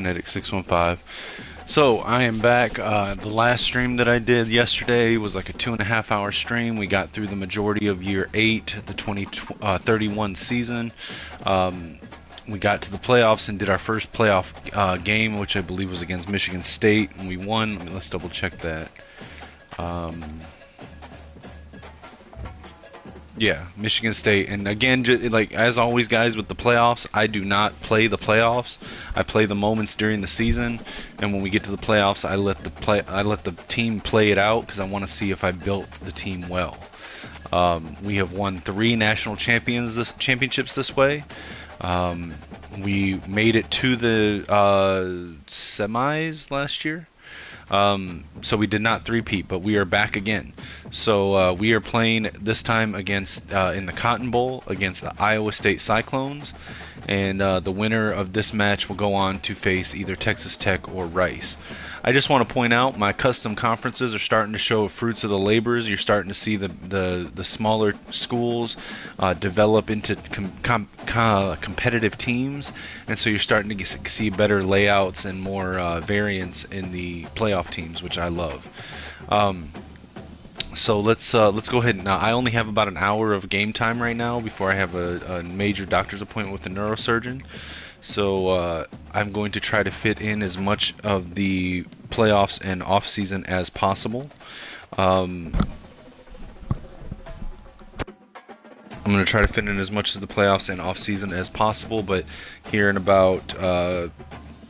Kinetic 615. So I am back. The last stream that I did yesterday was like a 2.5 hour stream. We got through the majority of year 8, the 2031 season. We got to the playoffs and did our first playoff game, which I believe was against Michigan State, and we won. Let's double check that. Yeah, Michigan State. And again, like as always, guys, with the playoffs, I do not play the playoffs. I play the moments during the season, and when we get to the playoffs, I let the team play it out because I want to see if I built the team well. We have won 3 national championships this way. We made it to the semis last year. So we did not three-peat, but we are back again. So we are playing this time against in the Cotton Bowl against the Iowa State Cyclones, and the winner of this match will go on to face either Texas Tech or Rice. I just want to point out my custom conferences are starting to show fruits of the labors. You're starting to see the smaller schools develop into competitive teams, and so you're starting to see better layouts and more variance in the playoff teams, which I love. So let's go ahead. Now I only have about an hour of game time right now before I have a major doctor's appointment with a neurosurgeon. So I'm going to try to fit in as much of the playoffs and off season as possible. I'm going to try to fit in as much of the playoffs and off season as possible, but here in about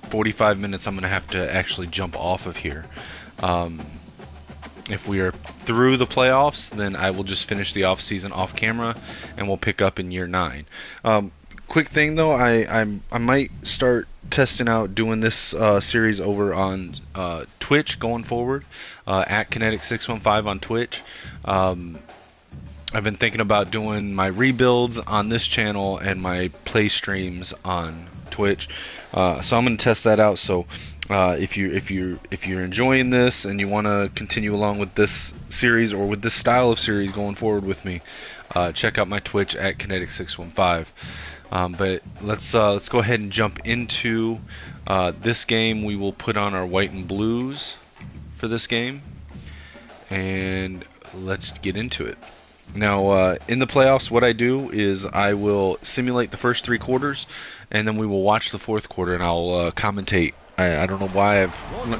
45 minutes I'm going to have to actually jump off of here. If we are through the playoffs, then I will just finish the off season off camera, and we'll pick up in year 9. Quick thing though, I might start testing out doing this series over on Twitch going forward, at Kinetic 615 on Twitch. I've been thinking about doing my rebuilds on this channel and my play streams on Twitch, so I'm going to test that out. So if you're enjoying this and you want to continue along with this series or with this style of series going forward with me, check out my Twitch at Kinetic 615. But let's go ahead and jump into this game. We will put on our white and blues for this game, and let's get into it. Now, in the playoffs, what I do is I will simulate the first 3 quarters, and then we will watch the 4th quarter, and I'll commentate. I don't know why I've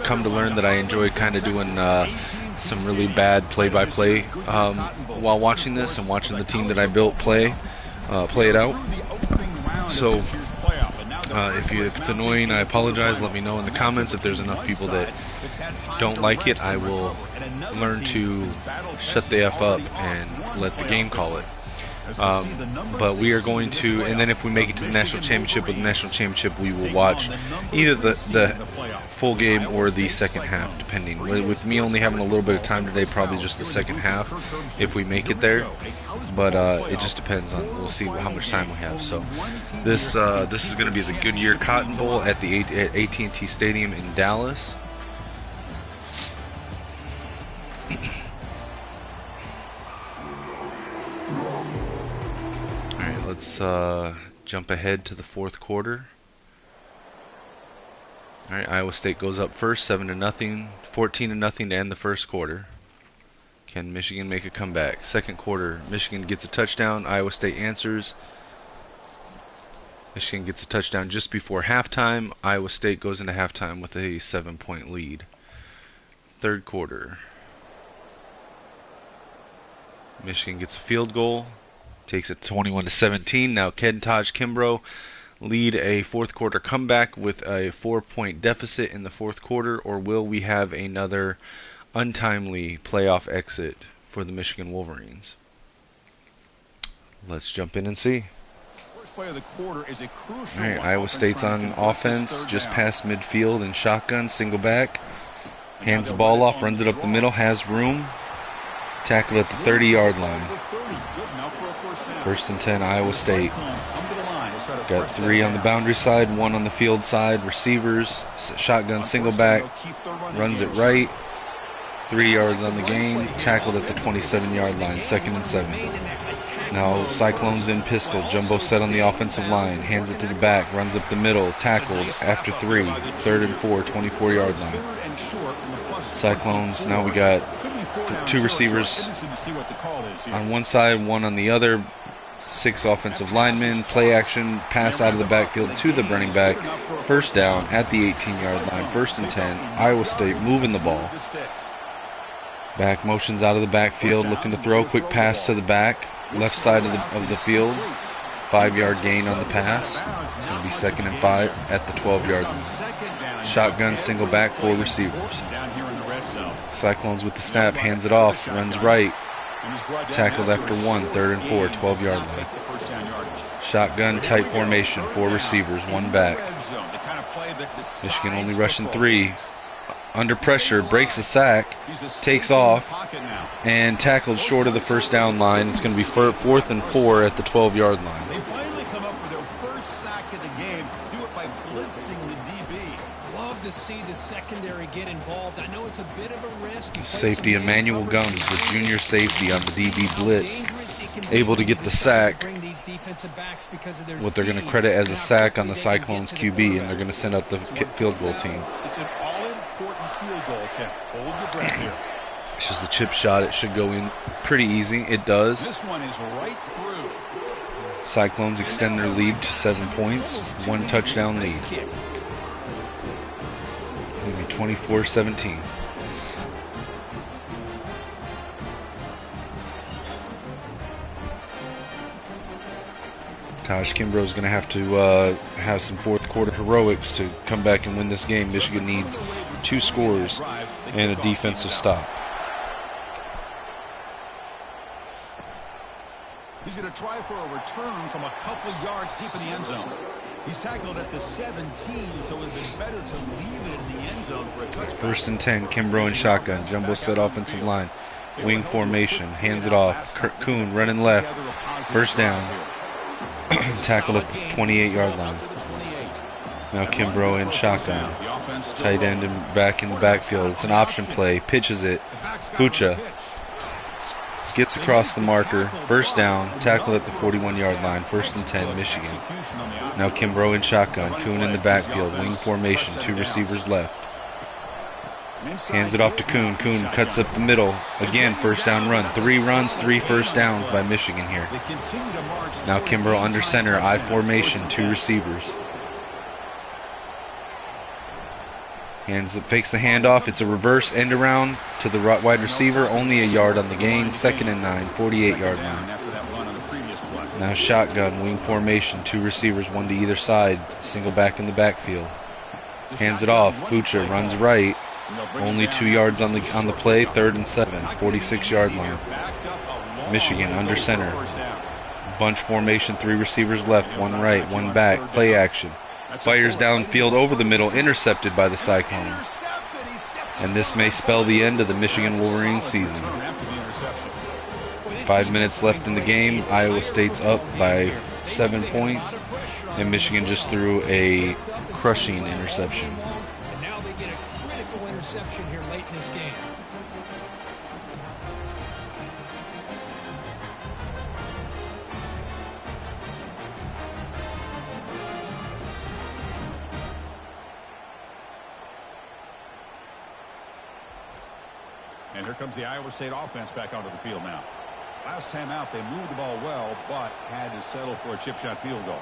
come to learn that I enjoy kind of doing some really bad play-by-play while watching this and watching the team that I built play it out. So if it's annoying, I apologize. Let me know in the comments. If there's enough people that don't like it, I will learn to shut the F up and let the game call it. But we are going to, and then if we make it to the national championship, with the national championship we will watch either the full game or the second half, depending. With me only having a little bit of time today, probably just the second half if we make it there. But it just depends on, we'll see how much time we have. So this is going to be the Goodyear Cotton Bowl at the AT&T Stadium in Dallas. Alright, let's jump ahead to the 4th quarter. Alright, Iowa State goes up first, 7-0, 14-0 to end the first quarter. Can Michigan make a comeback? Second quarter, Michigan gets a touchdown, Iowa State answers. Michigan gets a touchdown just before halftime. Iowa State goes into halftime with a 7-point lead. Third quarter, Michigan gets a field goal, takes it 21-17. Now Kentaj Kimbrough lead a 4th quarter comeback with a 4-point deficit in the 4th quarter, or will we have another untimely playoff exit for the Michigan Wolverines? Let's jump in and see. First play of the quarter is a crucial one. Iowa State's on offense, just past midfield in shotgun, single back. Hands the ball off, runs it up the middle, has room. Tackled at the 30-yard line. 1st and 10, Iowa State. Got 3 on the boundary side, 1 on the field side. Receivers, shotgun, single back, runs it right. 3 yards on the gain, tackled at the 27-yard line, 2nd and 7. Now Cyclones in pistol, jumbo set on the offensive line, hands it to the back, runs up the middle, tackled after 3, 3rd and 4, 24-yard line. Cyclones, now we got 2 receivers on one side, 1 on the other, 6 offensive linemen, play action, pass out of the backfield to the running back, 1st down at the 18-yard line, 1st and 10, Iowa State moving the ball. Back motions out of the backfield, looking to throw, quick pass to the back, left side of the field, 5-yard gain on the pass. It's going to be 2nd and 5 at the 12-yard line. Shotgun, single back, 4 receivers. Cyclones with the snap, hands it off, runs right, tackled after 1, 3rd and 4, 12-yard line. Shotgun, tight formation, 4 receivers, 1 back. Michigan only rushing 3. Under pressure, breaks a sack, takes off, and tackled short of the 1st down line. It's going to be 4th and 4 at the 12-yard line. They finally come up with their first sack of the game. Do it by blitzing the DB. Love to see the secondary get involved. I know it's a bit of a risk. Safety Emmanuel Gums, the junior safety on the DB blitz, able to get the sack. What they're going to credit as a sack on the Cyclones QB, and they're going to send out the field goal team. It's an all-important field goal attempt. Hold your breath here. It's just a chip shot. It should go in pretty easy. It does. This one is right through. Cyclones extend their lead to 7 points. 1 touchdown lead. Maybe 24-17. Taj Kimbrough's going to have some 4th quarter heroics to come back and win this game. Michigan needs 2 scores and a defensive stop. He's going to try for a return from a couple yards deep in the end zone. He's tackled at the 17, so it would have been better to leave it in the end zone for a touchdown. 1st and 10, Kimbrough and shotgun, jumbo set offensive line, wing formation, hands it off. Kuhn running left, 1st down. Tackled at the 28-yard line. Now Kimbrough in shotgun. Tight end and back in the backfield. It's an option play. Pitches it. Fucha gets across the marker. 1st down. Tackled at the 41-yard line. 1st and 10, Michigan. Now Kimbrough in shotgun. Kuhn in the backfield. Wing formation. 2 receivers left. Hands it off to Kuhn. Kuhn cuts up the middle. Again, 1st down run. 3 runs, 3 1st downs by Michigan here. Now Kimbrough under center. I formation. 2 receivers. Fakes the handoff. It's a reverse end around to the wide receiver. Only a yard on the gain. 2nd and 9, 48-yard line. Now shotgun, wing formation. 2 receivers, 1 to either side. Single back in the backfield. Hands it off. Fucha runs right. Only 2 yards on the play. 3rd and 7, 46-yard line. Michigan under center. Bunch formation. 3 receivers left. 1 right. 1 back. Play action. Fires downfield over the middle, intercepted by the Cyclones. And this may spell the end of the Michigan Wolverines season. 5 minutes left in the game. Iowa State's up by 7 points. And Michigan just threw a crushing interception. And now they get a critical interception here late in this game. And here comes the Iowa State offense back onto the field now. Last time out, they moved the ball well, but had to settle for a chip shot field goal.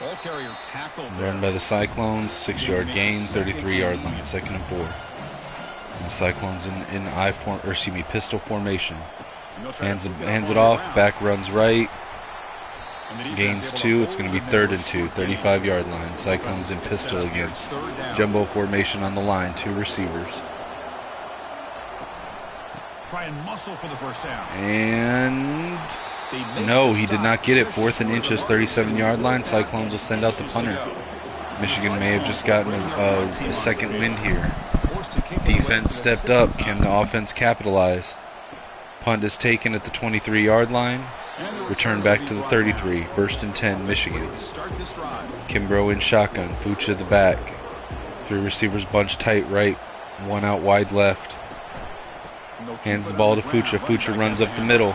Ball carrier tackled. Run by the Cyclones, 6-yard gain, 33-yard line, 2nd and 4. The Cyclones in pistol formation. Hands it off, back runs right. Gains 2, it's going to be 3rd and 2, 35-yard line. Cyclones in pistol again. Jumbo formation on the line, 2 receivers. Try and muscle for the 1st down. And no, he did not get it. 4th and inches, 37-yard line. Cyclones will send out the punter. Michigan may have just gotten a second wind here. Defense stepped up. Can the offense capitalize? Punt is taken at the 23-yard line. Return back to the 33. 1st and 10, Michigan. Kimbrough in shotgun. Fucha the back. 3 receivers bunched tight right. 1 out wide left. Hands the ball to Fucha. Fucha runs up the middle.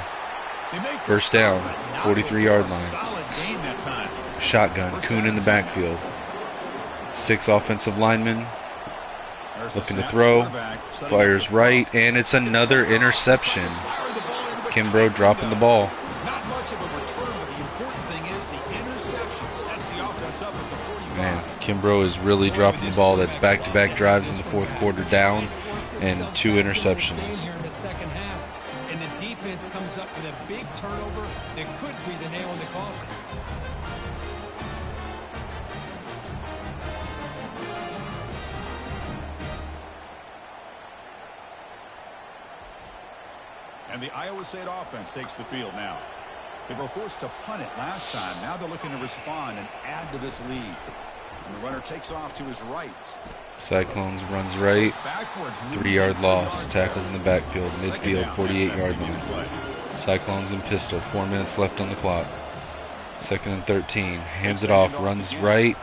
1st down. 43-yard line. Shotgun. Kuhn in the backfield. 6 offensive linemen. Looking to throw. Fires right. And it's another interception. Kimbrough dropping the ball. Not much of a return, but the important thing is the interception sets the offense up at the 45. Man, Kimbrough is really dropping the ball. That's back-to-back drives in the 4th quarter down and 2 interceptions. Here in the second half, and the defense comes up with a big turnover that could be the nail in the coffin. And the Iowa State offense takes the field now. They were forced to punt it last time. Now they're looking to respond and add to this lead. And the runner takes off to his right. Cyclones runs right. 3-yard loss. Tackled in the backfield. Midfield, 48-yard line. Cyclones in pistol. 4 minutes left on the clock. 2nd and 13. Hands it off. Runs right.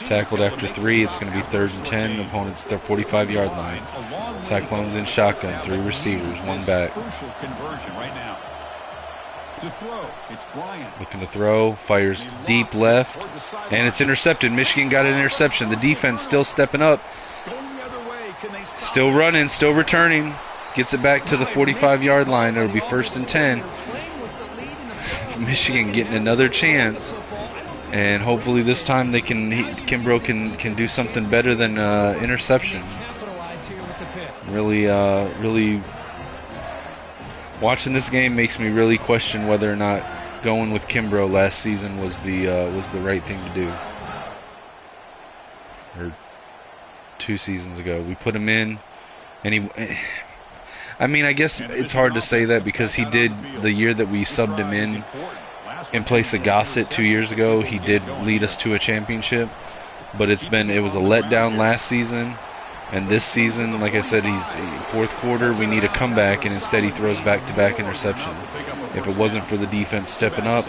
Tackled after 3. It's going to be 3rd and 10. Opponent's their 45-yard line. Cyclones in shotgun. 3 receivers. 1 back. Looking to throw. Fires deep left. And it's intercepted. Michigan got an interception. The defense still stepping up. Still running. Still returning. Gets it back to the 45-yard line. It'll be 1st and 10. Michigan getting another chance. And hopefully this time they Kimbrough can do something better than interception. Really, watching this game makes me really question whether or not going with Kimbrough last season was the right thing to do. Or 2 seasons ago, we put him in, and I mean, I guess it's hard to say that because he did the year that we subbed him in place of Gossett 2 years ago. He did lead us to a championship, but it was a letdown last season, and this season, like I said, he's 4th quarter. We need a comeback, and instead he throws back-to-back interceptions. If it wasn't for the defense stepping up,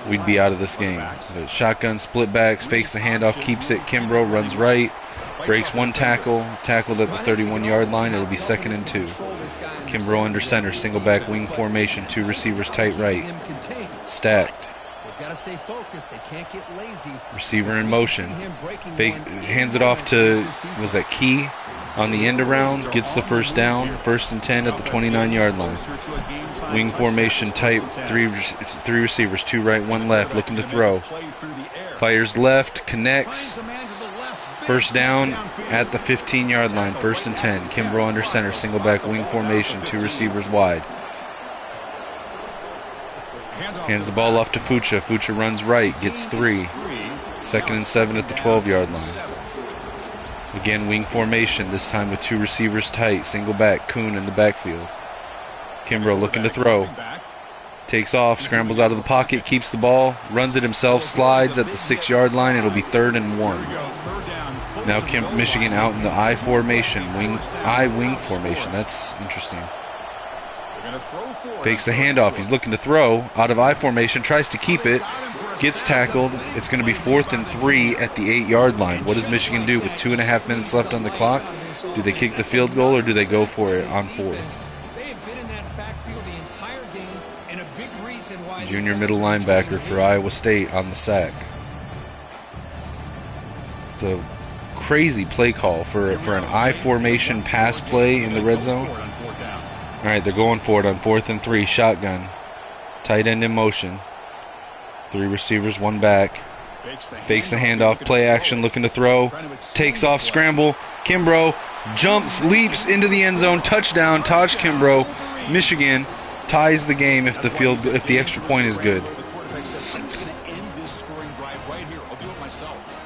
we'd be out of this game. The shotgun split backs, fakes the handoff, keeps it. Kimbrough runs right, breaks 1 tackle, tackled at the 31-yard line. It'll be 2nd and 2. Kimbrough under center, single back wing formation, 2 receivers tight right. Stacked. Receiver in motion. Hands it off to, was that Key on the end around? Gets the 1st down. 1st and 10 at the 29-yard line. Wing formation type, 3 receivers, 2 right, 1 left, looking to throw. Fires left, connects. 1st down at the 15-yard line. 1st and 10. Kimbrough under center, single back wing formation, 2 receivers wide. Hands the ball off to Fucha. Fucha runs right, gets 3. 2nd and 7 at the 12-yard line. Again, wing formation, this time with 2 receivers tight. Single back, Kuhn in the backfield. Kimbrough looking to throw. Takes off, scrambles out of the pocket, keeps the ball, runs it himself, slides at the 6-yard line. It'll be 3rd and 1. Now Michigan out in the I formation, wing formation. That's interesting. Fakes the handoff. He's looking to throw out of I formation, tries to keep it, gets tackled. It's going to be 4th and 3 at the 8-yard line. What does Michigan do with 2.5 minutes left on the clock? Do they kick the field goal or do they go for it on 4th? Junior middle linebacker for Iowa State on the sack. It's a crazy play call for an I formation pass play in the red zone. All right, they're going for it on 4th and 3. Shotgun. Tight end in motion. 3 receivers, 1 back. Fakes the handoff. Play action, looking to throw. Takes off, scramble. Kimbrough jumps, leaps into the end zone. Touchdown, Taj Kimbrough. Michigan ties the game if the extra point is good.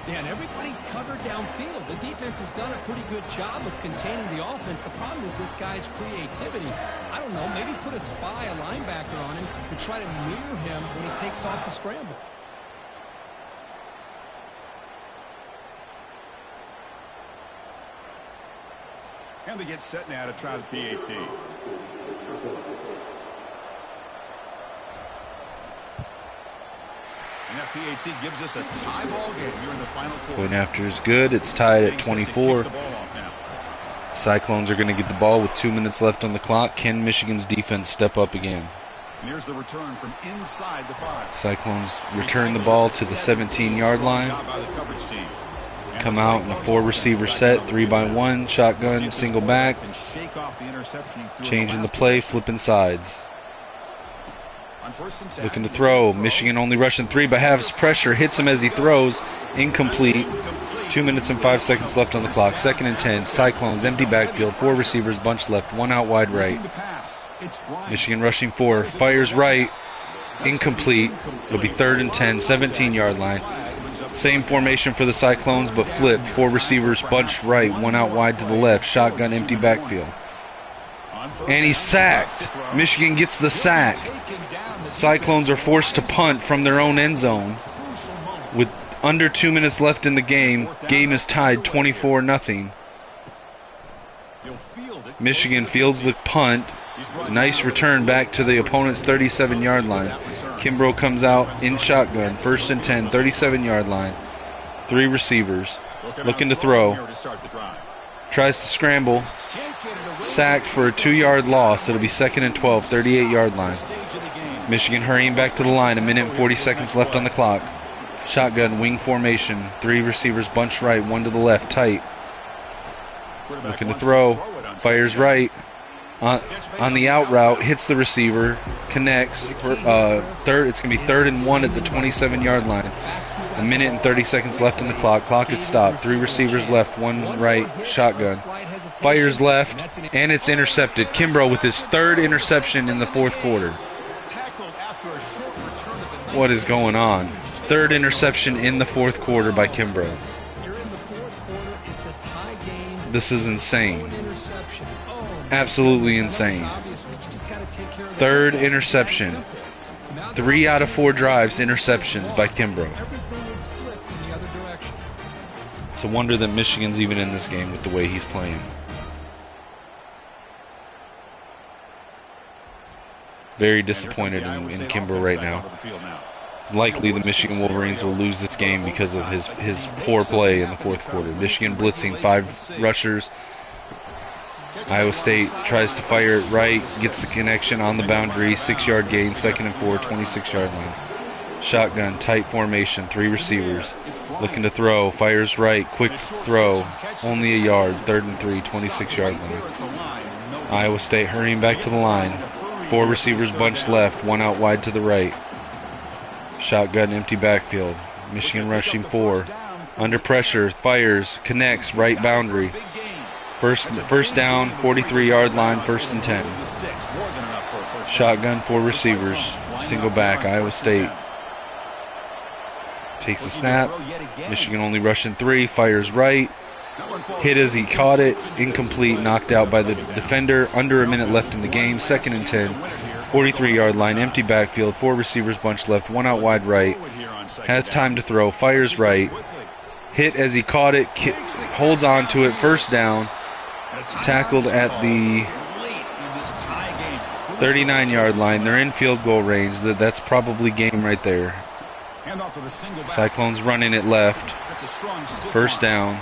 Yeah, and everybody's covered downfield. The defense has done a pretty good job of containing the offense. The problem is this guy's creativity. I don't know, maybe put a spy, a linebacker on him to try to mirror him when he takes off the scramble. And they get set now to try the PAT. And that PAT gives us a tie ball game here in the final quarter. Point after is good. It's tied at 24. Cyclones are going to get the ball with 2 minutes left on the clock. Can Michigan's defense step up again? And here's the return from inside the 5. Cyclones return the ball to the 17-yard line. Come out in a 4-receiver set, 3-by-1, shotgun, single back. Changing the play, flipping sides. Looking to throw. Michigan only rushing 3, but has pressure. Hits him as he throws. Incomplete. 2 minutes and 5 seconds left on the clock. 2nd and 10. Cyclones, empty backfield. 4 receivers, bunched left. 1 out wide right. Michigan rushing 4. Fires right. Incomplete. It'll be 3rd and 10. 17-yard line. Same formation for the Cyclones, but flipped. 4 receivers, bunched right. 1 out wide to the left. Shotgun, empty backfield. And he's sacked. Michigan gets the sack. Cyclones are forced to punt from their own end zone. With under 2 minutes left in the game, game is tied 24-0. Michigan fields the punt. Nice return back to the opponent's 37-yard line. Kimbrough comes out in shotgun. 1st and 10, 37-yard line. 3 receivers. Looking to throw. Tries to scramble. Sacked for a 2-yard loss. It'll be 2nd and 12, 38-yard line. Michigan hurrying back to the line. 1 minute and 40 seconds left on the clock. Shotgun, wing formation. 3 receivers bunched right, 1 to the left, tight. Looking to throw. Fires right. On the out route, hits the receiver, connects. It's going to be 3rd and 1 at the 27-yard line. 1 minute and 30 seconds left on the clock. Clock had stopped. 3 receivers left, 1 right, shotgun. Fires left, and it's intercepted. Kimbrough with his 3rd interception in the 4th quarter. What is going on? 3rd interception in the 4th quarter by Kimbrough. This is insane. Absolutely insane. 3rd interception. 3 out of 4 drives interceptions by Kimbrough. It's a wonder that Michigan's even in this game with the way he's playing. Very disappointed in Kimbrough right now. Likely the Michigan Wolverines will lose this game because of his poor play in the 4th quarter. Michigan blitzing 5 rushers. Iowa State tries to fire it right, gets the connection on the boundary, 6-yard gain, 2nd and 4, 26-yard line. Shotgun, tight formation, 3 receivers. Looking to throw, fires right, quick throw, only a yard, 3rd and 3, 26-yard line. Iowa State hurrying back to the line. 4 receivers bunched left, 1 out wide to the right. Shotgun, empty backfield. Michigan rushing 4. Under pressure, fires, connects, right boundary. First down, 43-yard line, 1st and 10. Shotgun, 4 receivers, single back, Iowa State. Takes a snap. Michigan only rushing 3, fires right. Hit as he caught it, incomplete, knocked out by the defender. Under a minute left in the game, 2nd and 10. 43-yard line, empty backfield, 4 receivers bunched left, 1 out wide right. Has time to throw, fires right. Hit as he caught it, holds on to it, 1st down. Tackled at the 39-yard line. They're in field goal range. That's probably game right there. Cyclones running it left. 1st down.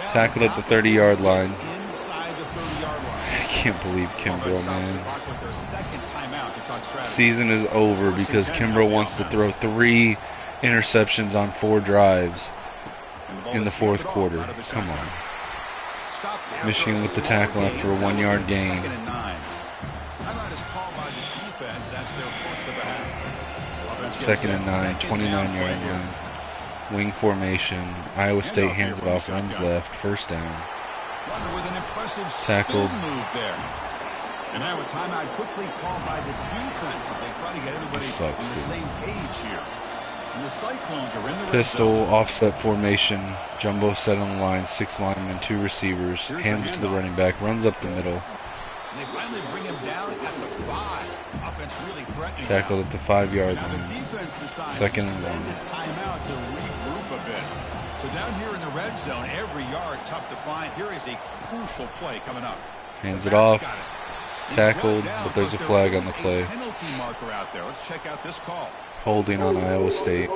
Tackled at the 30-yard line. I can't believe Kimbrough, man. Season is over because Kimbrough wants to throw 3 interceptions on 4 drives in the 4th quarter. Come on. Michigan with the tackle after a 1-yard gain. 2nd and 9, 29-yard line. Wing formation. Iowa State hands it off, runs left, 1st down. Tackled. And now a timeout quickly called by the defense as they try to get everybody on the same page here. And the Cyclones are in the pistol, offset formation, jumbo set on the line, 6 linemen, 2 receivers, hands it to the running back, runs up the middle. And they finally bring him down at the 5. Offense really threatening. Tackled at the 5-yard now line. the defense decides 2nd to and spend 1. the timeout to regroup a bit. So down here in the red zone, every yard tough to find. Here is a crucial play coming up. Hands it off. Tackled, but there's a flag on the play. Penalty marker out there. Let's check out this call. Holding on Iowa State.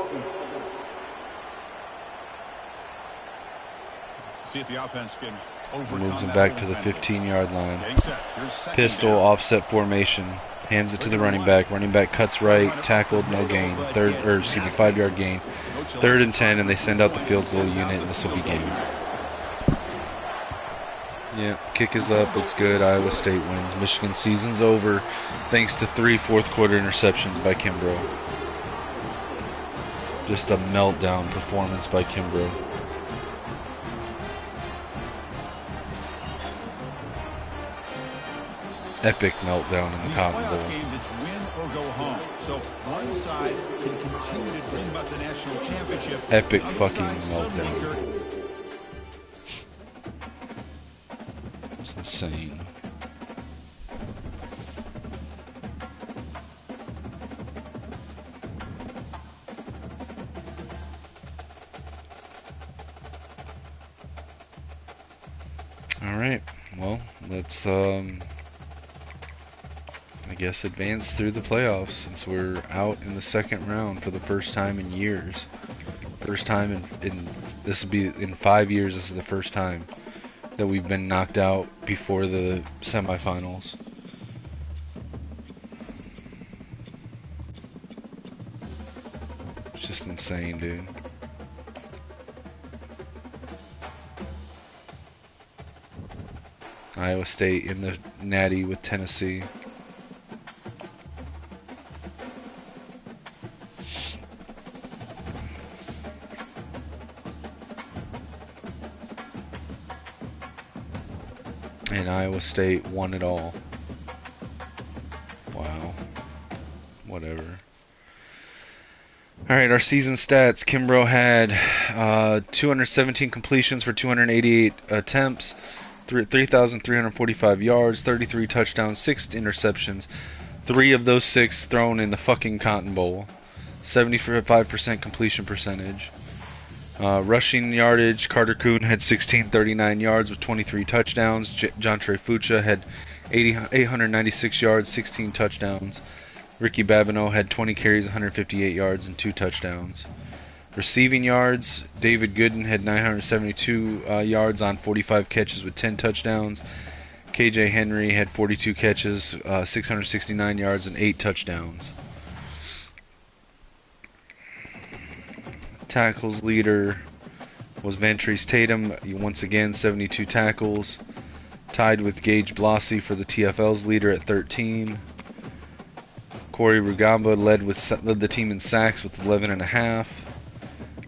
See if the offense can overcome Moves him that back to the momentum. 15-yard line. Getting set. Here's second Pistol, down. offset formation. Hands it to the running back. Running back cuts right, tackled, no gain. 5-yard gain. 3rd and 10, and they send out the field goal unit, and this will be game. Yeah, kick is up. It's good. Iowa State wins. Michigan season's over thanks to 3 fourth-quarter interceptions by Kimbrough. Just a meltdown performance by Kimbrough. Epic meltdown in the These Cotton playoff Bowl. games, it's win or go home. So one side can continue to dream about the national championship. Epic The other fucking side suddenly meltdown. It's insane. All right. Well, let's I guess advance through the playoffs since we're out in the second round for the first time in years. First time in this will be in 5 years. This is the first time that we've been knocked out before the semifinals. It's just insane, dude. Iowa State in the Natty with Tennessee. And Iowa State won it all. Wow. Whatever. Alright, our season stats. Kimbrough had 217 completions for 288 attempts, 3,345 yards, 33 touchdowns, 6 interceptions. 3 of those 6 thrown in the fucking Cotton Bowl. 75% completion percentage. Rushing yardage, Carter Kuhn had 1639 yards with 23 touchdowns. Jontre Fucha had 896 yards, 16 touchdowns. Ricky Babineau had 20 carries, 158 yards, and 2 touchdowns. Receiving yards, David Gooden had 972 yards on 45 catches with 10 touchdowns. KJ Henry had 42 catches, 669 yards, and 8 touchdowns. Tackles leader was Ventrese Tatum, once again 72 tackles, tied with Gage Blasi for the TFL's leader at 13. Corey Rugamba led the team in sacks with 11.5.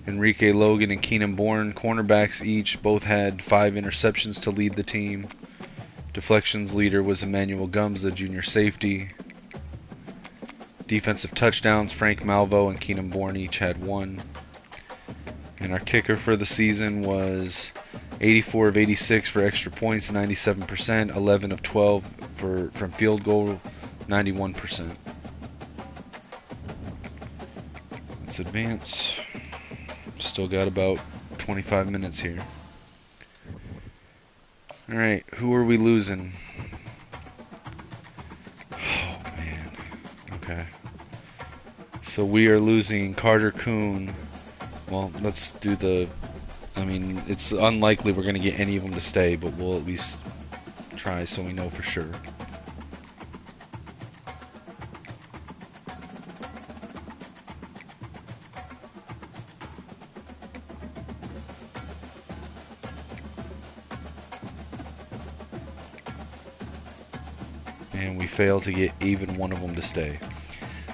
Enrique Logan and Keenan Bourne, cornerbacks each, both had 5 interceptions to lead the team. Deflections leader was Emmanuel Gums, the junior safety. Defensive touchdowns, Frank Malvo and Keenan Bourne each had 1. And our kicker for the season was 84 of 86 for extra points, 97%, 11 of 12 from field goal, 91%. Let's advance. Still got about 25 minutes here. Alright, who are we losing? Oh, man. Okay. So we are losing Carter Kuhn. Well, let's do the... I mean, it's unlikely we're going to get any of them to stay, but we'll at least try so we know for sure. And we failed to get even one of them to stay.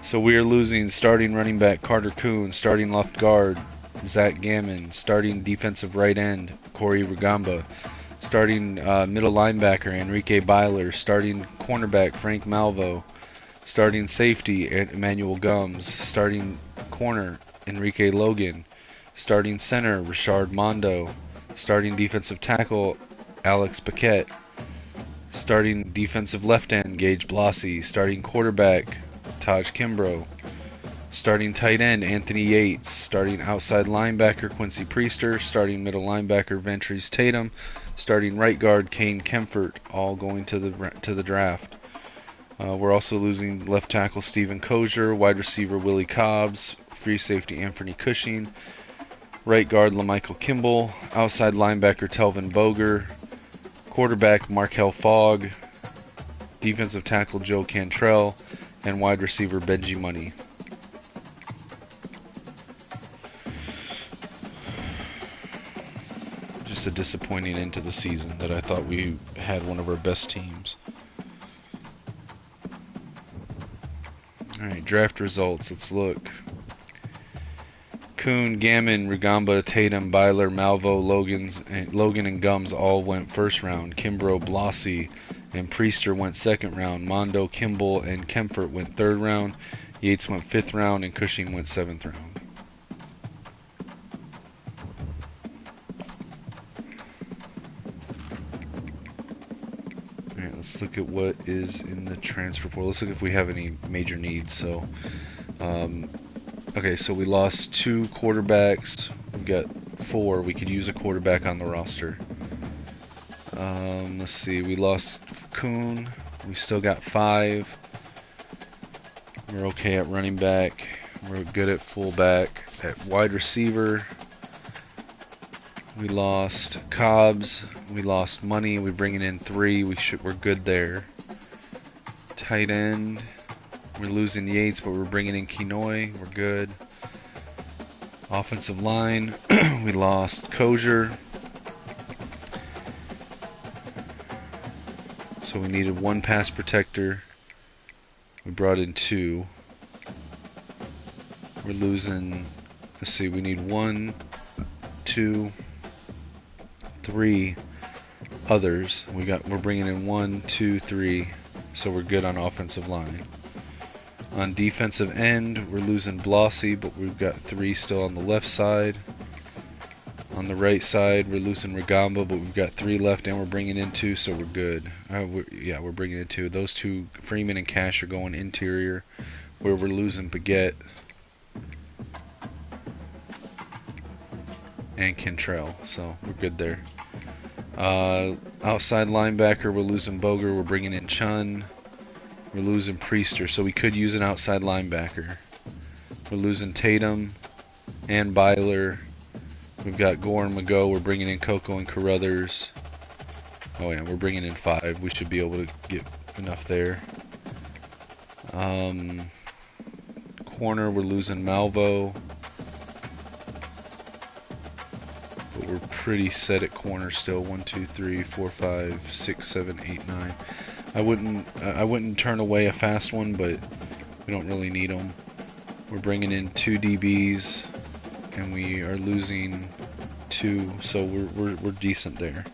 So we are losing starting running back Carter Kuhn, starting left guard Zach Gammon, starting defensive right end Corey Rugamba, starting middle linebacker Enrique Byler, starting cornerback Frank Malvo, starting safety Emmanuel Gums, starting corner Enrique Logan, starting center Richard Mondo, starting defensive tackle Alex Paquette, starting defensive left end Gage Blasi, starting quarterback Taj Kimbrough, starting tight end Anthony Yates, starting outside linebacker Quincy Priester, starting middle linebacker Ventrese Tatum, starting right guard Kane Kempfert, all going to the draft. We're also losing left tackle Steven Kozier, wide receiver Willie Cobbs, free safety Anthony Cushing, right guard LaMichael Kimball, outside linebacker Telvin Boger, quarterback Markel Fogg, defensive tackle Joe Cantrell, and wide receiver Benji Money. Just a disappointing end to the season that I thought we had one of our best teams. Alright, draft results. Let's look. Kuhn, Gammon, Rugamba, Tatum, Byler, Malvo, Logan, and Gums all went first round. Kimbrough, Blossy, and Priester went second round. Mondo, Kimball, and Kempfert went third round. Yates went fifth round, and Cushing went seventh round. Alright, let's look at what is in the transfer portal. Let's look if we have any major needs. So, okay, so we lost 2 quarterbacks. We've got 4. We could use a quarterback on the roster. Let's see. We lost Kuhn. We still got 5. We're okay at running back. We're good at fullback. At wide receiver, we lost Cobbs. We lost Money. We're bringing in 3. We're good there. Tight end. We're losing Yates, but we're bringing in Kenoy. We're good. Offensive line, we lost Kozier. So we needed 1 pass protector. We brought in 2. We're losing, let's see, we need 1, 2, 3 others. We're bringing in 1, 2, 3. So we're good on offensive line. On defensive end, we're losing Blossy, but we've got 3 still on the left side. On the right side, we're losing Rugamba, but we've got 3 left, and we're bringing in 2, so we're good. We're bringing in 2. Those 2, Freeman and Cash, are going interior, where we're losing Baguette and Cantrell, so we're good there. Outside linebacker, we're losing Boger, we're bringing in Chun. We're losing Priester, so we could use an outside linebacker. We're losing Tatum and Byler. We've got Gore and Mago. We're bringing in Coco and Carruthers. Oh yeah, we're bringing in 5. We should be able to get enough there. Corner, we're losing Malvo. But we're pretty set at corner still. 1, 2, 3, 4, 5, 6, 7, 8, 9. I wouldn't turn away a fast one, but we don't really need them. We're bringing in 2 DBs, and we are losing 2, so we're decent there.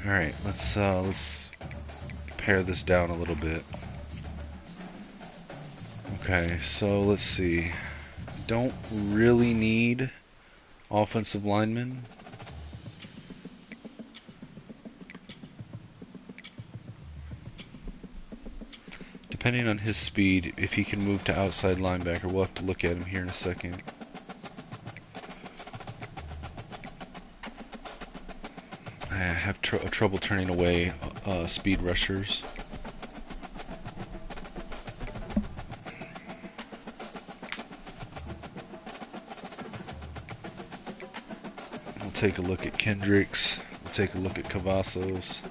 Alright, let's pare this down a little bit. Okay, so let's see. Don't really need offensive linemen. Depending on his speed, if he can move to outside linebacker, we'll have to look at him here in a second. I have trouble turning away speed rushers. We'll take a look at Kendricks. We'll take a look at Cavazos.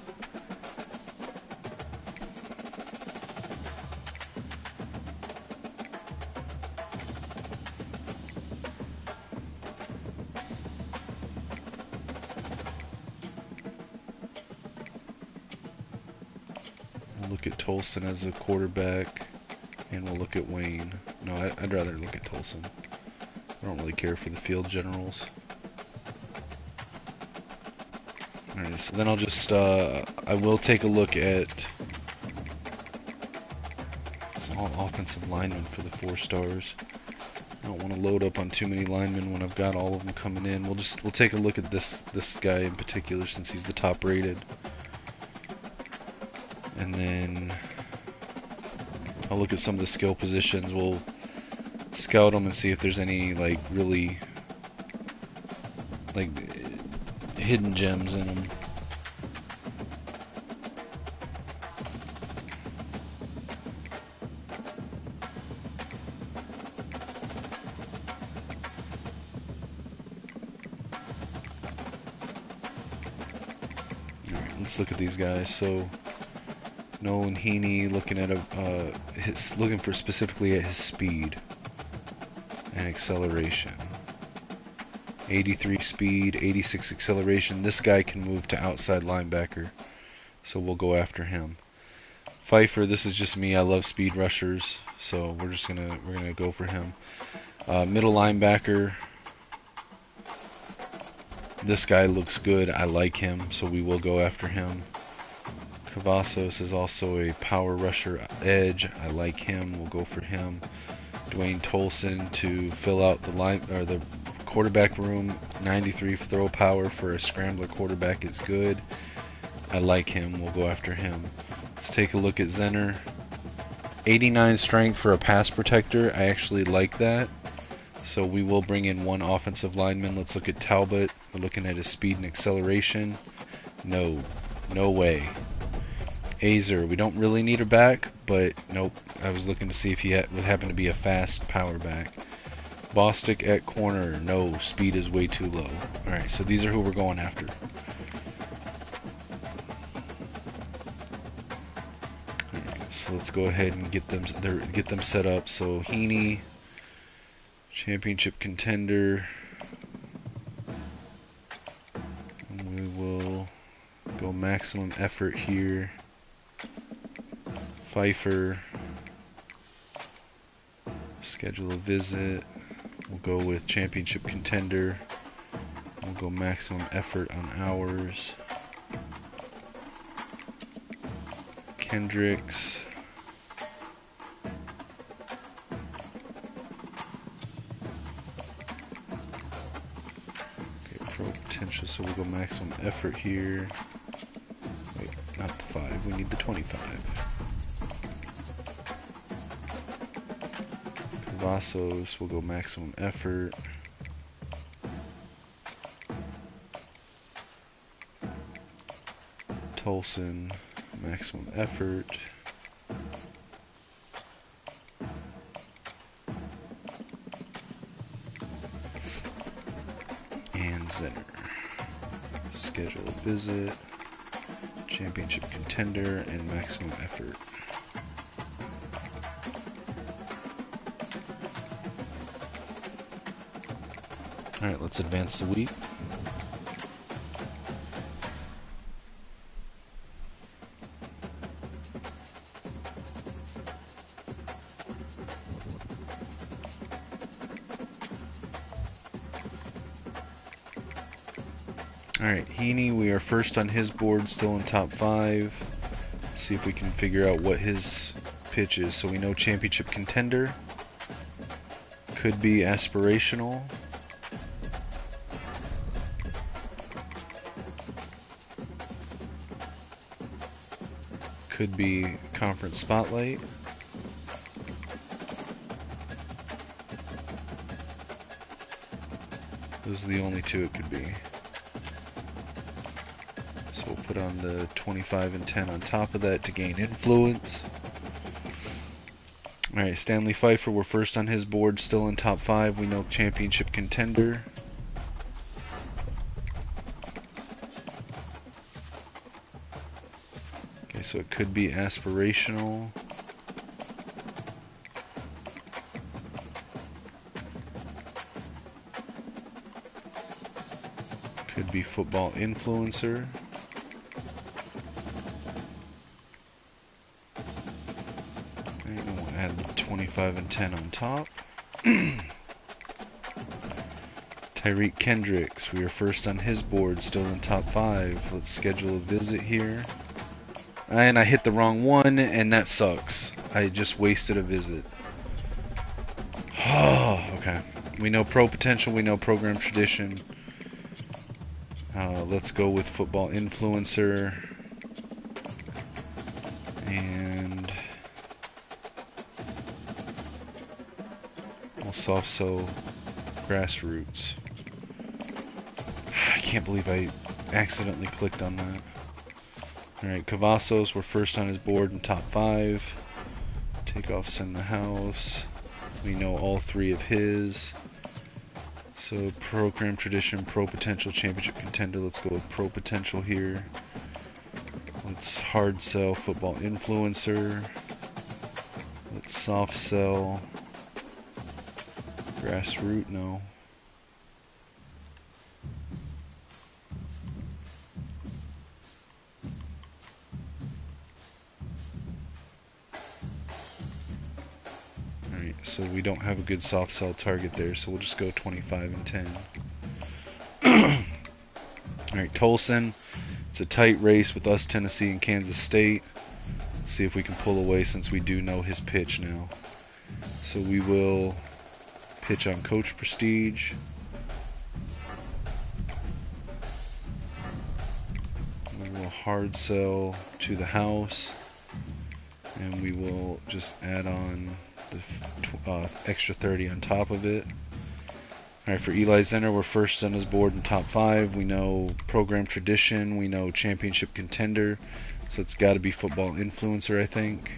Look at Tolson as a quarterback, and we'll look at Wayne. No, I'd rather look at Tolson. I don't really care for the field generals. Alright, so then I'll just, I will take a look at all offensive linemen for the 4 stars. I don't want to load up on too many linemen when I've got all of them coming in. We'll take a look at this guy in particular since he's the top rated. And then I'll look at some of the skill positions. We'll scout them and see if there's any like really like hidden gems in them. Alright, let's look at these guys. So Nolan Heaney looking at looking for specifically at his speed and acceleration. 83 speed, 86 acceleration. This guy can move to outside linebacker, so we'll go after him. Pfeiffer, this is just me. I love speed rushers, so we're gonna go for him. Middle linebacker. This guy looks good. I like him, so we will go after him. Cavazos is also a power rusher edge. I like him. We'll go for him. Dwayne Tolson to fill out the quarterback room. 93 throw power for a scrambler quarterback is good. I like him. We'll go after him. Let's take a look at Zenner. 89 strength for a pass protector. I actually like that. So we will bring in 1 offensive lineman. Let's look at Talbot. We're looking at his speed and acceleration. No way. Azer, we don't really need her back, but nope. I was looking to see if he would happen to be a fast power back. Bostic at corner. No, speed is way too low. Alright, so these are who we're going after. Alright, so let's go ahead and get them set up. So Heaney, championship contender. And we will go maximum effort here. Pfeiffer, schedule a visit. We'll go with championship contender. We'll go maximum effort on hours. Kendricks. Okay, pro potential, so we'll go maximum effort here. Wait, not the 5, we need the 25. Cavazos, we'll go maximum effort. Tolson, maximum effort. And Zenner. Schedule a visit. Championship contender and maximum effort. Alright, let's advance the week. Alright, Heaney, we are first on his board, still in top 5. See if we can figure out what his pitch is. So we know championship contender. Could be aspirational. Could be conference spotlight. Those are the only 2 it could be. So we'll put on the 25 and 10 on top of that to gain influence. Alright, Stanley Pfeiffer, we're first on his board, still in top 5. We know championship contender. Okay, so it could be aspirational. Could be football influencer. And we'll add the 25 and 10 on top. Tight Tyreek Kendricks, we are first on his board, still in top 5. Let's schedule a visit here. And I hit the wrong one, and that sucks. I just wasted a visit. Oh, okay. We know pro potential, we know program tradition. Let's go with football influencer. And we'll soft sell grassroots. I can't believe I accidentally clicked on that. Alright, Cavazos, we're first on his board in top 5. Take off, send the house. We know all 3 of his. So program tradition, pro potential, championship contender. Let's go with pro potential here. Let's hard sell football influencer. Let's soft sell grassroot, no. Alright, so we don't have a good soft sell target there, so we'll just go 25 and 10. Alright, Tolson. It's a tight race with us, Tennessee, and Kansas State. Let's see if we can pull away since we do know his pitch now. So we will pitch on Coach Prestige. We will hard sell to the house. And we will just add on the extra 30 on top of it. Alright, for Eli Zenner, we're first on his board in top 5. We know program tradition. We know championship contender. So it's got to be football influencer, I think.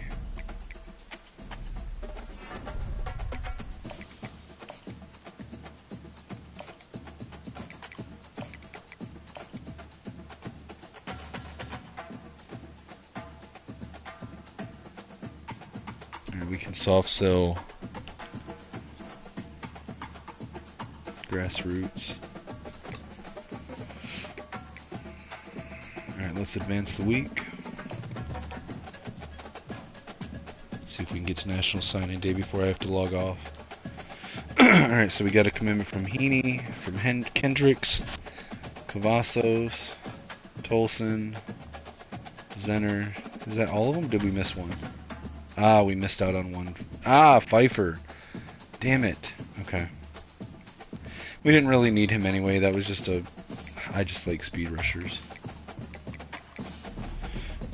Alright, we can soft sell grassroots. Alright, let's advance the week. See if we can get to National Signing Day before I have to log off. Alright, so we got a commitment from Heaney, from Kendricks, Cavazos, Tolson, Zenner. Is that all of them? Did we miss one? Ah, we missed out on one. Ah, Pfeiffer. Damn it. Okay. We didn't really need him anyway. That was just a... I just like speed rushers.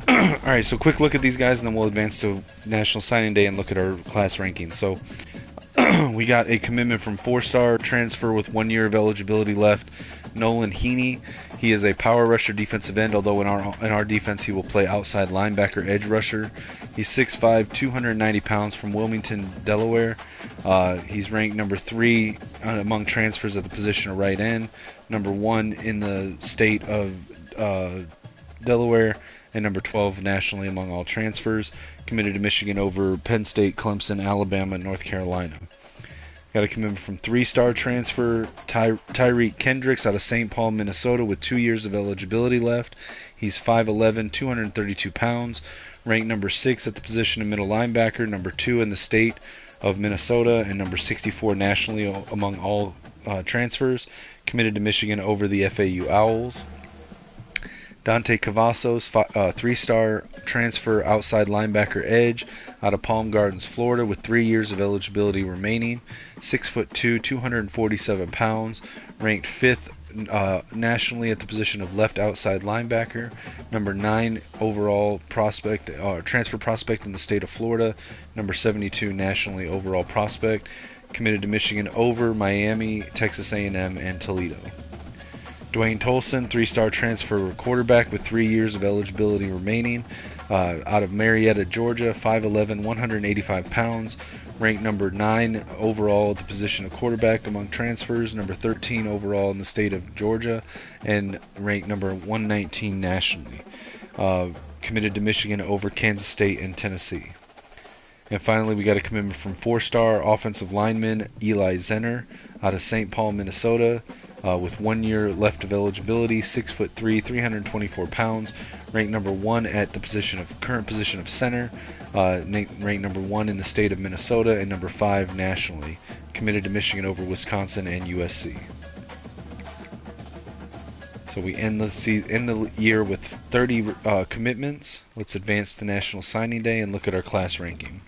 Alright, so quick look at these guys and then we'll advance to National Signing Day and look at our class rankings. So, we got a commitment from 4-star transfer with 1 year of eligibility left, Nolan Heaney. He is a power rusher defensive end, although in our defense he will play outside linebacker edge rusher. He's 6'5", 290 pounds from Wilmington, Delaware. He's ranked number 3 among transfers at the position of right end, number 1 in the state of Delaware, and number 12 nationally among all transfers. Committed to Michigan over Penn State, Clemson, Alabama, and North Carolina. Got a commitment from 3-star transfer Tyreek Kendricks out of St. Paul, Minnesota with 2 years of eligibility left. He's 5'11", 232 pounds, ranked number 6 at the position of middle linebacker, number 2 in the state of Minnesota, and number 64 nationally among all transfers. Committed to Michigan over the FAU Owls. Dante Cavazos, 3-star transfer outside linebacker edge out of Palm Gardens, Florida with 3 years of eligibility remaining. 6'2", 247 pounds, ranked 5th nationally at the position of left outside linebacker. Number 9 overall prospect, transfer prospect in the state of Florida. Number 72 nationally overall prospect. Committed to Michigan over Miami, Texas A&M, and Toledo. Dwayne Tolson, 3-star transfer quarterback with 3 years of eligibility remaining, out of Marietta, Georgia, 5'11", 185 pounds, ranked number 9 overall at the position of quarterback among transfers, number 13 overall in the state of Georgia, and ranked number 119 nationally. Committed to Michigan over Kansas State and Tennessee. And finally, we got a commitment from 4-star offensive lineman Eli Zenner out of St. Paul, Minnesota, with 1 year left of eligibility, 6'3", 324 pounds, ranked number 1 at the current position of center, ranked number 1 in the state of Minnesota, and number 5 nationally. Committed to Michigan over Wisconsin and USC. So we end the year with 30 commitments. Let's advance to National Signing Day and look at our class ranking.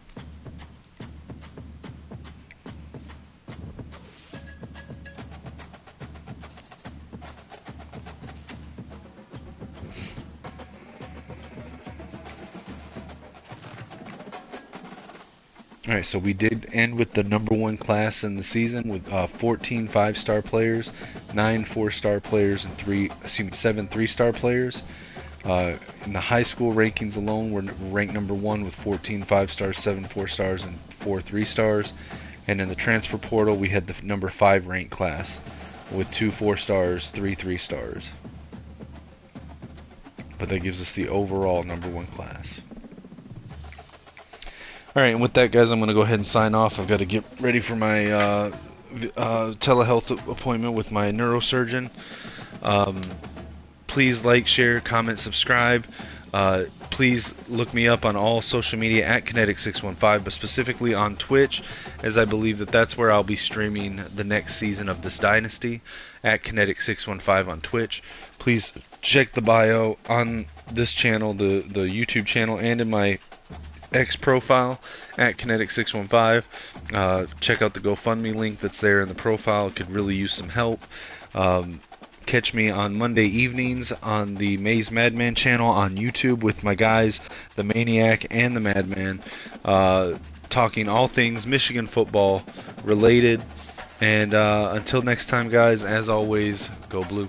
Alright, so we did end with the #1 class in the season with 14 5-star players, 9 4-star players, and 7 3-star players. In the high school rankings alone, we're ranked #1 with 14 5-stars, 7 4-stars, and 4 3-stars. And in the transfer portal, we had the #5 ranked class with 2 4-stars, 3 3-stars. But that gives us the overall #1 class. Alright, and with that, guys, I'm going to go ahead and sign off. I've got to get ready for my telehealth appointment with my neurosurgeon. Please like, share, comment, subscribe. Please look me up on all social media at Kinetic615, but specifically on Twitch, as I believe that that's where I'll be streaming the next season of this Dynasty, at Kinetic615 on Twitch. Please check the bio on this channel, the YouTube channel, and in my X profile at Kinetic615. Check out the GoFundMe link that's there in the profile. It could really use some help. Catch me on Monday evenings on the Maze Madman channel on YouTube with my guys, the Maniac and the Madman, talking all things Michigan football related. And until next time, guys, as always, go blue.